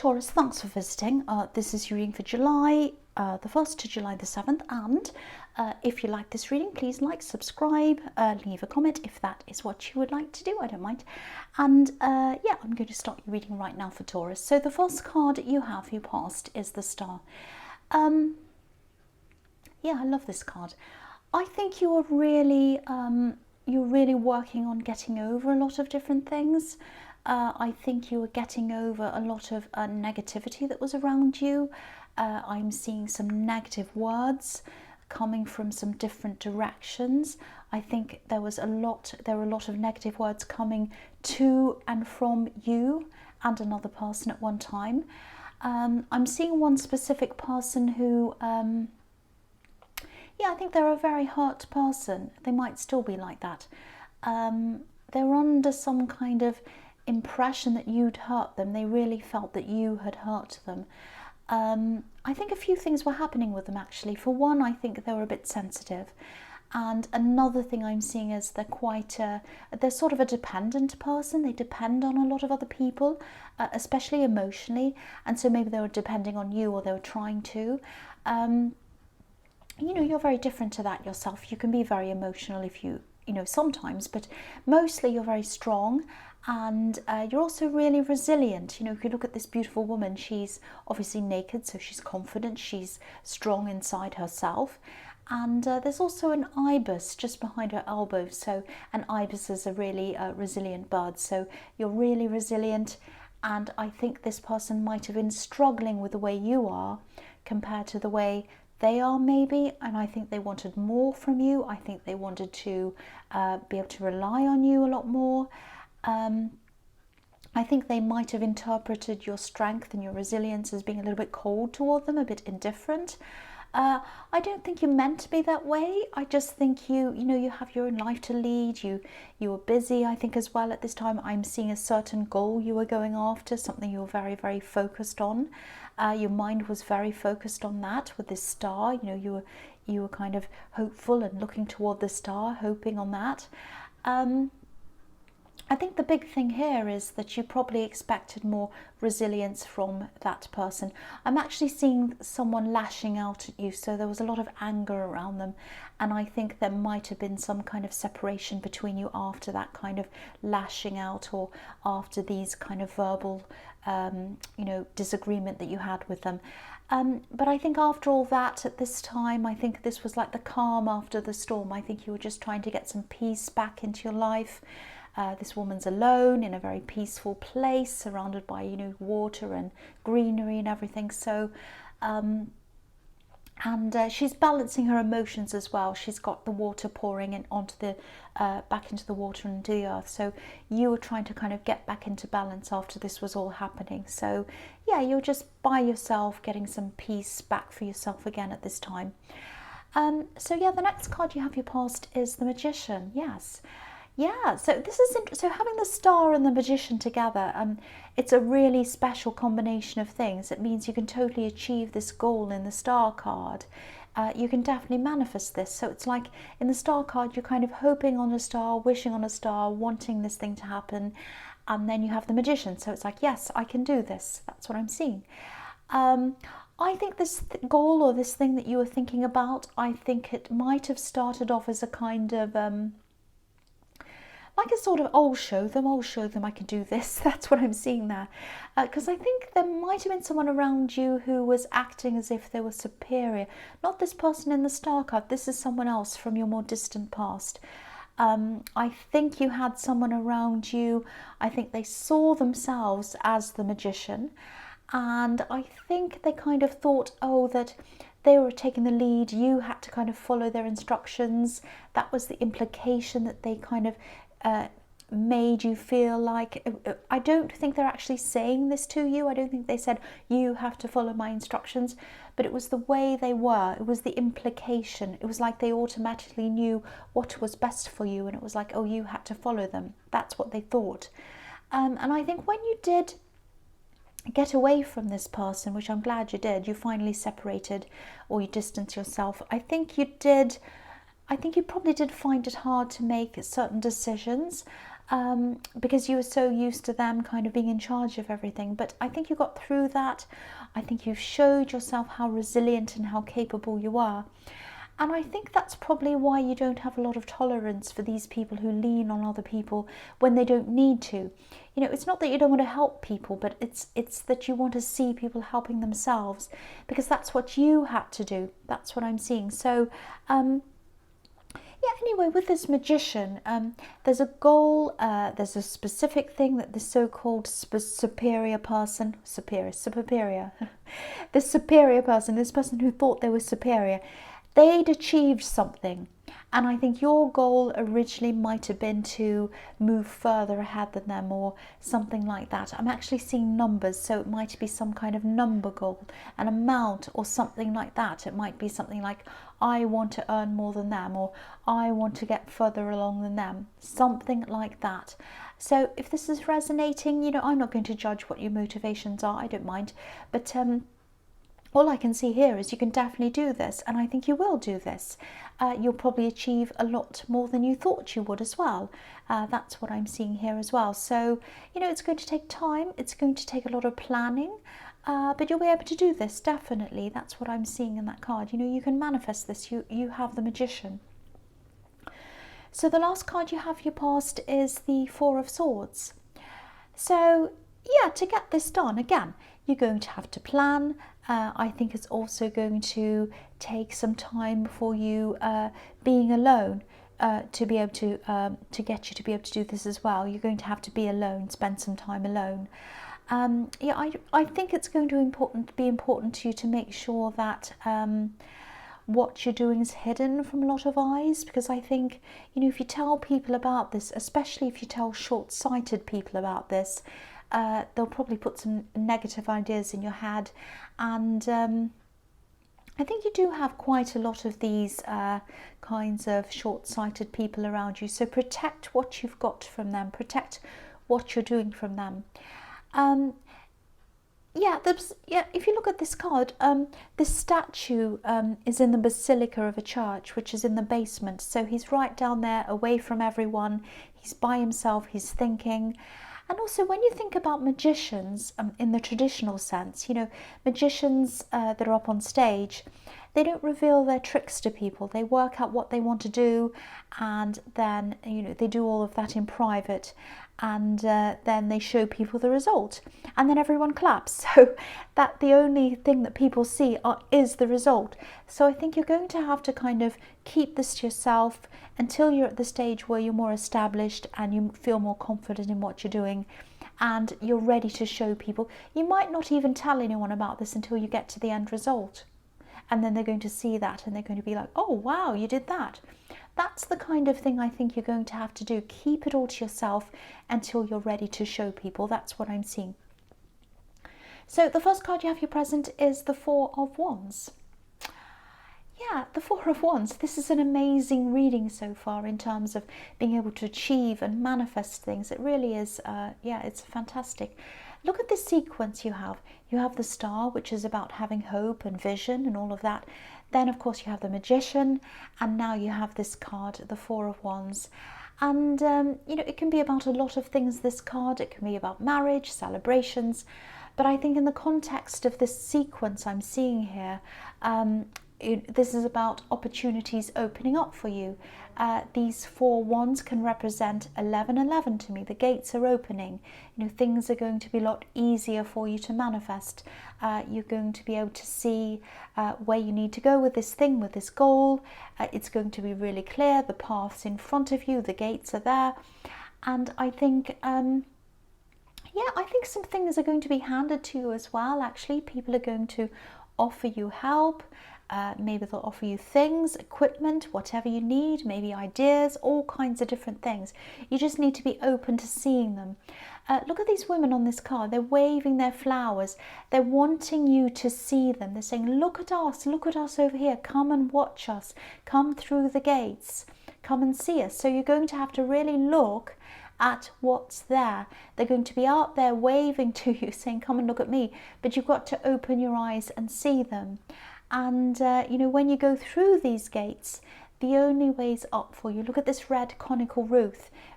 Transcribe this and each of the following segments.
Taurus, thanks for visiting. This is your reading for July the 1st to July the 7th, and if you like this reading, please like, subscribe, leave a comment if that is what you would like to do. I don't mind. And yeah, I'm going to start your reading right now for Taurus. So the first card you have for your past is the Star. Yeah, I love this card. I think you're really working on getting over a lot of different things. I think you were getting over a lot of negativity that was around you. I'm seeing some negative words coming from some different directions. I think there were a lot of negative words coming to and from you and another person at one time. I'm seeing one specific person who, yeah, I think they're a very hurt person. They might still be like that. They're under some kind of impression that you'd hurt them. They really felt that you had hurt them. I think a few things were happening with them actually. For one, I think they were a bit sensitive, and another thing I'm seeing is they're sort of a dependent person. They depend on a lot of other people, especially emotionally, and so maybe they were depending on you, or they were trying to. You know, you're very different to that yourself. You can be very emotional if you know, sometimes, but mostly you're very strong. And you're also really resilient. You know, if you look at this beautiful woman, she's obviously naked, so she's confident, she's strong inside herself. And there's also an ibis just behind her elbow. So an ibis is a really resilient bird. So you're really resilient. And I think this person might have been struggling with the way you are compared to the way they are, maybe. And I think they wanted more from you. I think they wanted to be able to rely on you a lot more. I think they might have interpreted your strength and your resilience as being a little bit cold toward them, a bit indifferent. I don't think you meant to be that way. I just think you know, you have your own life to lead. You were busy, I think, as well at this time. I'm seeing a certain goal you were going after, something you were very, very focused on. Your mind was very focused on that with this star. You know, you were kind of hopeful and looking toward the star, hoping on that. I think the big thing here is that you probably expected more resilience from that person. I'm actually seeing someone lashing out at you, so there was a lot of anger around them, and I think there might have been some kind of separation between you after that kind of lashing out, or after these kind of verbal you know, disagreement that you had with them. But I think after all that, at this time, I think this was like the calm after the storm. I think you were just trying to get some peace back into your life. This woman's alone in a very peaceful place, surrounded by, you know, water and greenery and everything. So, she's balancing her emotions as well. She's got the water pouring in onto the back into the water and into the earth. So you were trying to kind of get back into balance after this was all happening. So yeah, you're just by yourself, getting some peace back for yourself again at this time. So yeah, the next card you have your past is the Magician. Yes. Yeah, so this is so having the Star and the Magician together, it's a really special combination of things. It means you can totally achieve this goal in the Star card. You can definitely manifest this. So it's like in the Star card, you're kind of hoping on a star, wishing on a star, wanting this thing to happen, and then you have the Magician. So it's like, yes, I can do this. That's what I'm seeing. I think this goal, or this thing that you were thinking about, I think it might have started off as a kind of like a sort of, I'll show them I can do this. That's what I'm seeing there. Because I think there might have been someone around you who was acting as if they were superior. Not this person in the Star card. This is someone else from your more distant past. I think you had someone around you. I think they saw themselves as the Magician. And I think they kind of thought, oh, that they were taking the lead. You had to kind of follow their instructions. That was the implication that they kind of made you feel like. I don't think they're actually saying this to you. I don't think they said, you have to follow my instructions, but it was the way they were. It was the implication. It was like they automatically knew what was best for you, and it was like, oh, you had to follow them. That's what they thought. And I think when you did get away from this person, which I'm glad you did, you finally separated, or you distanced yourself, I think you probably did find it hard to make certain decisions. because you were so used to them kind of being in charge of everything. But I think you got through that. I think you've showed yourself how resilient and how capable you are. And I think that's probably why you don't have a lot of tolerance for these people who lean on other people when they don't need to. You know, it's not that you don't want to help people, but it's that you want to see people helping themselves, because that's what you had to do. That's what I'm seeing. So, yeah, anyway, with this magician, there's a goal, there's a specific thing that this so-called superior person, this superior person, this person who thought they were superior, they'd achieved something. And I think your goal originally might have been to move further ahead than them or something like that. I'm actually seeing numbers, so it might be some kind of number goal, an amount or something like that. It might be something like, I want to earn more than them, or I want to get further along than them, something like that. So if this is resonating, you know, I'm not going to judge what your motivations are, I don't mind. But all I can see here is you can definitely do this, and I think you will do this. You'll probably achieve a lot more than you thought you would as well. That's what I'm seeing here as well. So, you know, it's going to take time. It's going to take a lot of planning, but you'll be able to do this, definitely. That's what I'm seeing in that card. You know, you can manifest this. You have the Magician. So the last card you have your past is the Four of Swords. So, yeah, to get this done, again, you're going to have to plan. I think it's also going to take some time for you being alone to be able to get you to be able to do this as well. You're going to have to be alone, spend some time alone. Yeah, I think it's going to be important to you to make sure that what you're doing is hidden from a lot of eyes, because I think, you know, if you tell people about this, especially if you tell short-sighted people about this, they'll probably put some negative ideas in your head. And I think you do have quite a lot of these kinds of short-sighted people around you. So protect what you've got from them. Protect what you're doing from them. Yeah, if you look at this card, this statue is in the basilica of a church, which is in the basement. So he's right down there, away from everyone. He's by himself. He's thinking. And also, when you think about magicians in the traditional sense, you know, magicians that are up on stage, they don't reveal their tricks to people. They work out what they want to do, and then, you know, they do all of that in private, and then they show people the result, and then everyone claps. So that the only thing that people see is the result. So I think you're going to have to kind of keep this to yourself until you're at the stage where you're more established and you feel more confident in what you're doing, and you're ready to show people. You might not even tell anyone about this until you get to the end result. And then they're going to see that and they're going to be like, oh, wow, you did that. That's the kind of thing I think you're going to have to do. Keep it all to yourself until you're ready to show people. That's what I'm seeing. So the first card you have here present is the Four of Wands. Yeah, the Four of Wands. This is an amazing reading so far in terms of being able to achieve and manifest things. It really is, yeah, it's fantastic. Look at this sequence you have. You have the Star, which is about having hope and vision and all of that. Then, of course, you have the Magician, and now you have this card, the Four of Wands. And, you know, it can be about a lot of things, this card. It can be about marriage, celebrations. But I think in the context of this sequence I'm seeing here, this is about opportunities opening up for you. These four wands can represent 1111 to me. The gates are opening. You know, things are going to be a lot easier for you to manifest. You're going to be able to see where you need to go with this thing, with this goal. It's going to be really clear. The path's in front of you. The gates are there. And I think, yeah, I think some things are going to be handed to you as well, actually. People are going to offer you help. Maybe they'll offer you things, equipment, whatever you need, maybe ideas, all kinds of different things. You just need to be open to seeing them. Look at these women on this card. They're waving their flowers. They're wanting you to see them. They're saying, look at us over here. Come and watch us. Come through the gates. Come and see us. So you're going to have to really look at what's there. They're going to be out there waving to you, saying, come and look at me. But you've got to open your eyes and see them. And, you know, when you go through these gates, the only way's up for you. Look at this red conical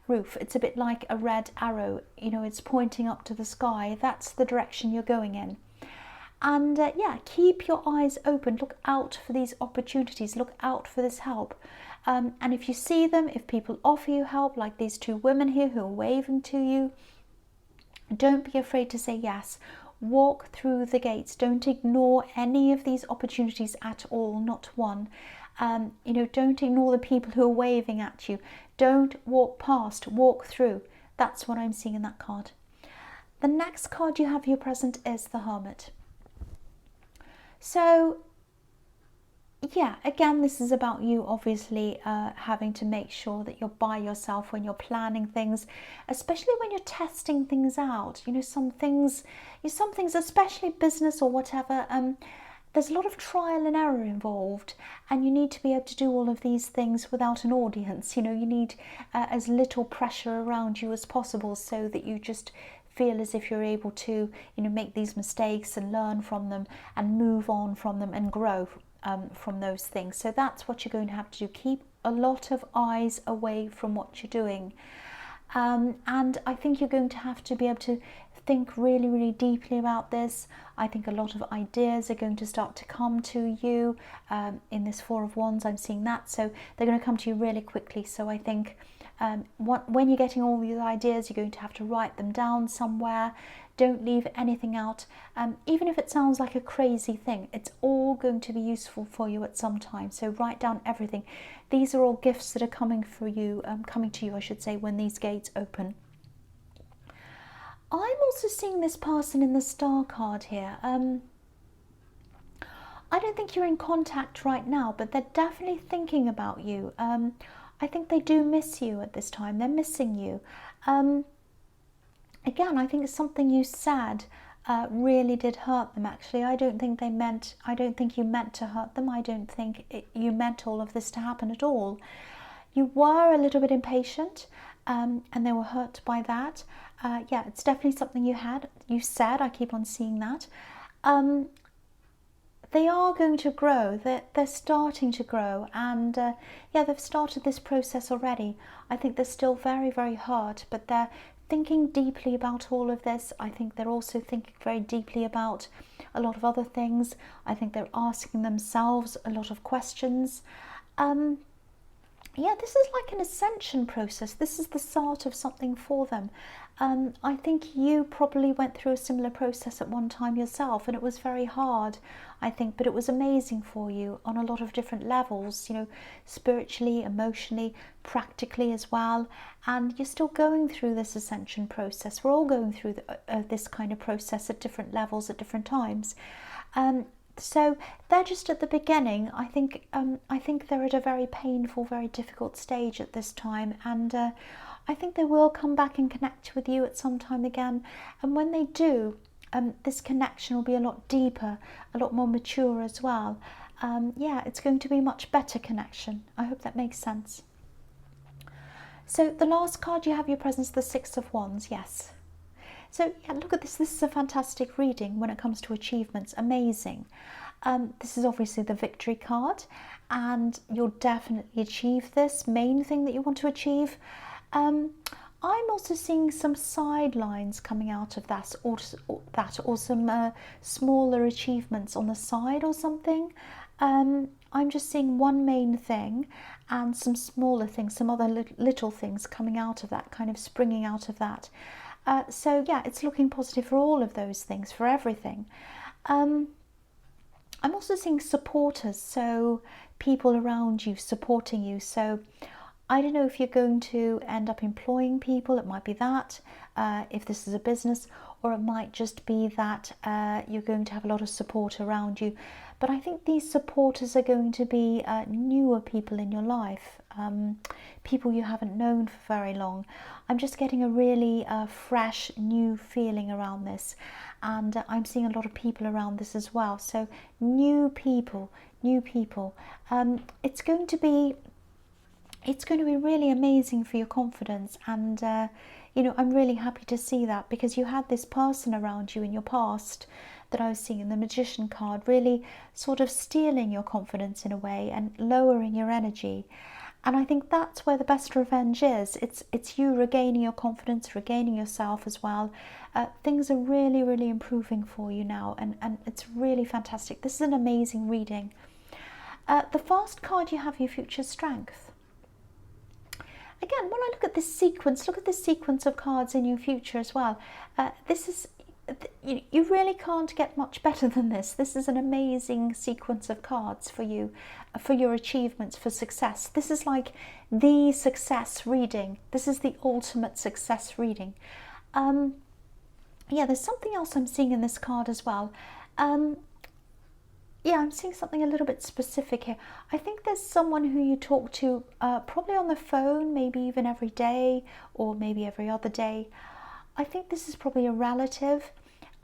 roof. It's a bit like a red arrow, you know, it's pointing up to the sky. That's the direction you're going in. And yeah, keep your eyes open. Look out for these opportunities. Look out for this help. And if you see them, if people offer you help, like these two women here who are waving to you, don't be afraid to say yes. Walk through the gates. Don't ignore any of these opportunities at all, not one. You know, don't ignore the people who are waving at you. Don't walk past, walk through. That's what I'm seeing in that card. The next card you have here present is the Hermit. So yeah, again, this is about you obviously having to make sure that you're by yourself when you're planning things, especially when you're testing things out. You know, some things, especially business or whatever, there's a lot of trial and error involved, and you need to be able to do all of these things without an audience. You know, you need as little pressure around you as possible, so that you just feel as if you're able to, you know, make these mistakes and learn from them and move on from them and grow from those things. So that's what you're going to have to do. Keep a lot of eyes away from what you're doing. And I think you're going to have to be able to think really, really deeply about this. I think a lot of ideas are going to start to come to you. In this Four of Wands, I'm seeing that. So they're going to come to you really quickly. So I think when you're getting all these ideas, you're going to have to write them down somewhere. Don't leave anything out. Even if it sounds like a crazy thing, it's all going to be useful for you at some time. So write down everything. These are all gifts that are coming to you, I should say, when these gates open. I'm also seeing this person in the Star card here. I don't think you're in contact right now, but they're definitely thinking about you. I think they do miss you at this time. They're missing you. Again, I think it's something you said really did hurt them, actually. I don't think you meant to hurt them. I don't think you meant all of this to happen at all. You were a little bit impatient, and they were hurt by that. Yeah, it's definitely something you said. I keep on seeing that. They are going to grow. They're starting to grow, and yeah, they've started this process already. I think they're still very, very hurt, but they're thinking deeply about all of this. I think they're also thinking very deeply about a lot of other things. I think they're asking themselves a lot of questions. Yeah, this is like an ascension process. This is the start of something for them. I think you probably went through a similar process at one time yourself, and it was very hard, I think, but it was amazing for you on a lot of different levels, you know, spiritually, emotionally, practically as well. And you're still going through this ascension process. We're all going through this kind of process at different levels at different times. So they're just at the beginning. I think they're at a very painful, very difficult stage at this time, and I think they will come back and connect with you at some time again. And when they do, this connection will be a lot deeper, a lot more mature as well. Yeah, it's going to be a much better connection. I hope that makes sense. So the last card you have your presence, the Six of Wands. Yes. So yeah, look at this. This is a fantastic reading when it comes to achievements. Amazing. This is obviously the victory card, and you'll definitely achieve this main thing that you want to achieve. I'm also seeing some sidelines coming out of that, or some smaller achievements on the side or something. I'm just seeing one main thing and some smaller things, some other little things coming out of that, kind of springing out of that. So yeah, it's looking positive for all of those things, for everything. I'm also seeing supporters, so people around you supporting you. So I don't know if you're going to end up employing people. It might be that, if this is a business, or it might just be that you're going to have a lot of support around you. But I think these supporters are going to be newer people in your life, people you haven't known for very long. I'm just getting a really fresh, new feeling around this, and I'm seeing a lot of people around this as well. So new people. It's going to be really amazing for your confidence, and you know, I'm really happy to see that, because you had this person around you in your past that I was seeing in the Magician card, really sort of stealing your confidence in a way and lowering your energy. And I think that's where the best revenge is. It's you regaining your confidence, regaining yourself as well. Things are really, really improving for you now, and it's really fantastic. This is an amazing reading. The first card you have, your future strength. Again, when I look at this sequence, look at this sequence of cards in your future as well. This is, you really can't get much better than this. This is an amazing sequence of cards for you, for your achievements, for success. This is like the success reading. This is the ultimate success reading. Yeah, there's something else I'm seeing in this card as well. Yeah, I'm seeing something a little bit specific here. I think there's someone who you talk to probably on the phone, maybe even every day or maybe every other day. I think this is probably a relative.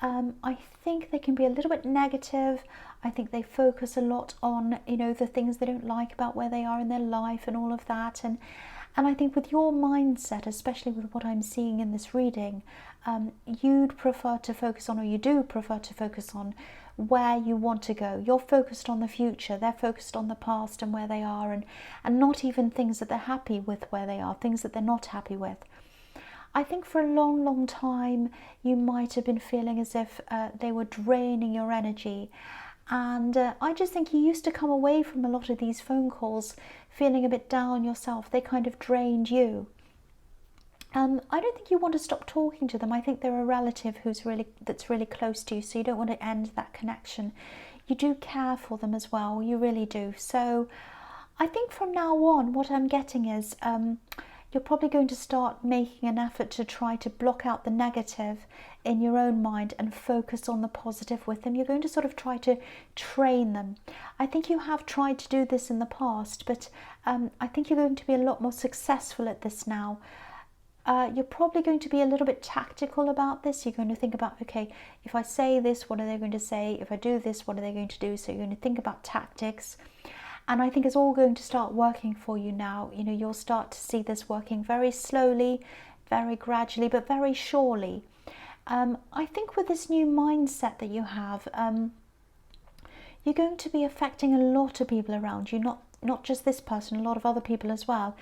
I think they can be a little bit negative. I think they focus a lot on, the things they don't like about where they are in their life and all of that. And I think with your mindset, especially with what I'm seeing in this reading, you'd prefer to focus on, or you do prefer to focus on, where you want to go. You're focused on the future. They're focused on the past and where they are, and not even things that they're happy with where they are, things that they're not happy with. I think for a long, long time, you might have been feeling as if they were draining your energy. And I just think you used to come away from a lot of these phone calls feeling a bit down yourself. They kind of drained you. I don't think you want to stop talking to them. I think they're a relative that's really close to you, so you don't want to end that connection. You do care for them as well, you really do. So I think from now on, what I'm getting is you're probably going to start making an effort to try to block out the negative in your own mind and focus on the positive with them. You're going to sort of try to train them. I think you have tried to do this in the past, but I think you're going to be a lot more successful at this now. You're probably going to be a little bit tactical about this. You're going to think about, okay, if I say this, what are they going to say? If I do this, what are they going to do? So you're going to think about tactics. And I think it's all going to start working for you now. You'll start to see this working very slowly, very gradually, but very surely. I think with this new mindset that you have, you're going to be affecting a lot of people around you, not just this person, a lot of other people as well,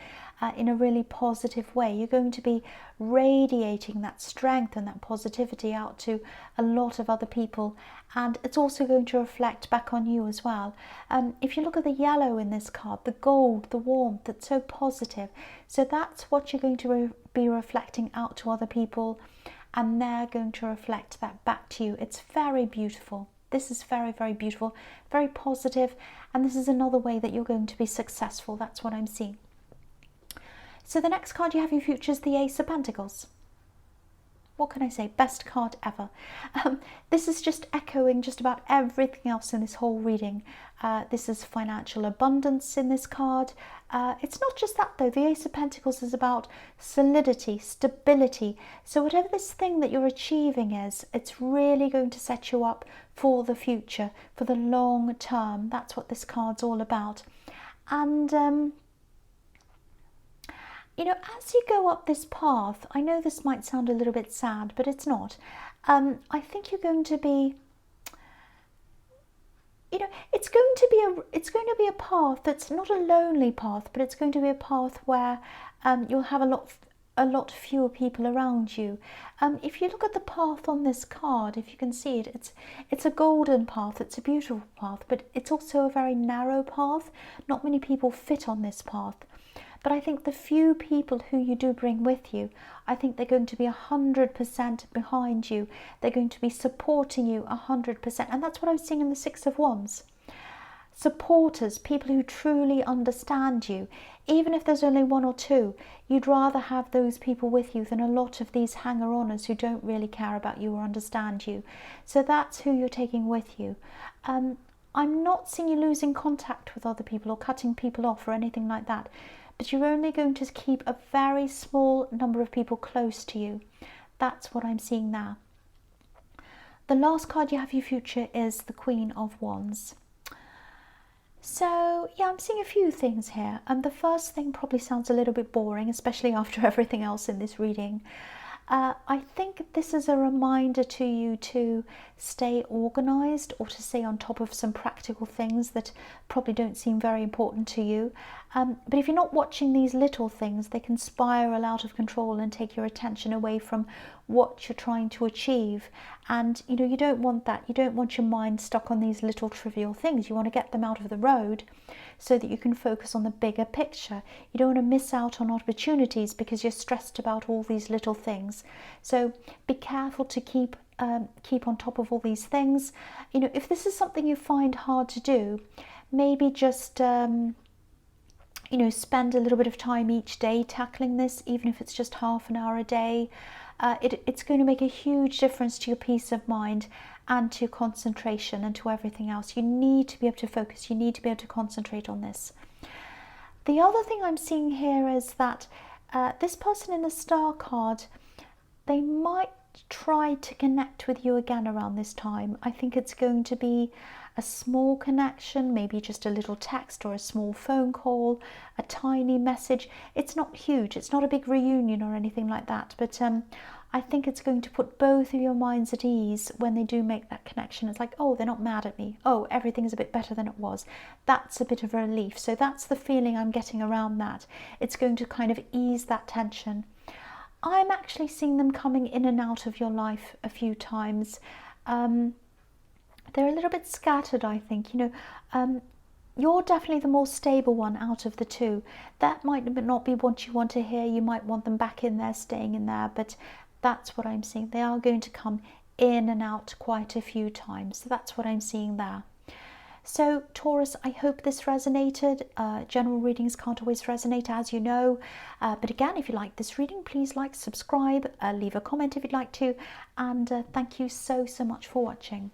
in a really positive way. You're going to be radiating that strength and that positivity out to a lot of other people, and it's also going to reflect back on you as well. If you look at the yellow in this card, the gold, the warmth, that's so positive. So that's what you're going to be reflecting out to other people, and they're going to reflect that back to you. It's very beautiful. This is very, very beautiful, very positive, and this is another way that you're going to be successful. That's what I'm seeing. So the next card you have in your future is the Ace of Pentacles. What can I say? Best card ever. This is just echoing just about everything else in this whole reading. This is financial abundance in this card. It's not just that though. The Ace of Pentacles is about solidity, stability. So whatever this thing that you're achieving is, it's really going to set you up for the future, for the long term. That's what this card's all about. And as you go up this path, I know this might sound a little bit sad, but it's not. I think you're going to be, it's going to be a path that's not a lonely path, but it's going to be a path where you'll have a lot fewer people around you. If you look at the path on this card, if you can see it, it's a golden path. It's a beautiful path, but it's also a very narrow path. Not many people fit on this path. But I think the few people who you do bring with you, I think they're going to be 100% behind you. They're going to be supporting you 100%. And that's what I was seeing in the Six of Wands. Supporters, people who truly understand you. Even if there's only one or two, you'd rather have those people with you than a lot of these hanger-oners who don't really care about you or understand you. So that's who you're taking with you. I'm not seeing you losing contact with other people or cutting people off or anything like that. But you're only going to keep a very small number of people close to you. That's what I'm seeing now. The last card you have for your future is the Queen of Wands. So, yeah, I'm seeing a few things here. And the first thing probably sounds a little bit boring, especially after everything else in this reading. I think this is a reminder to you to stay organized, or to stay on top of some practical things that probably don't seem very important to you. But if you're not watching these little things, they can spiral out of control and take your attention away from what you're trying to achieve. And you don't want that. You don't want your mind stuck on these little trivial things. You want to get them out of the road so that you can focus on the bigger picture. You don't want to miss out on opportunities because you're stressed about all these little things. So be careful to keep on top of all these things. If this is something you find hard to do, maybe just spend a little bit of time each day tackling this, even if it's just half an hour a day. It's going to make a huge difference to your peace of mind and to concentration and to everything else. You need to be able to focus. You need to be able to concentrate on this. The other thing I'm seeing here is that this person in the star card, they might try to connect with you again around this time. I think it's going to be a small connection, maybe just a little text or a small phone call, a tiny message. It's not huge, it's not a big reunion or anything like that, but I think it's going to put both of your minds at ease when they do make that connection. It's like, oh, they're not mad at me. Oh, everything's a bit better than it was. That's a bit of a relief. So that's the feeling I'm getting around that. It's going to kind of ease that tension. I'm actually seeing them coming in and out of your life a few times. They're a little bit scattered, I think. You're definitely the more stable one out of the two. That might not be what you want to hear. You might want them back in there, staying in there, but that's what I'm seeing. They are going to come in and out quite a few times. So that's what I'm seeing there. So Taurus, I hope this resonated. General readings can't always resonate, as you know. But again, if you like this reading, please like, subscribe, leave a comment if you'd like to. And thank you so much for watching.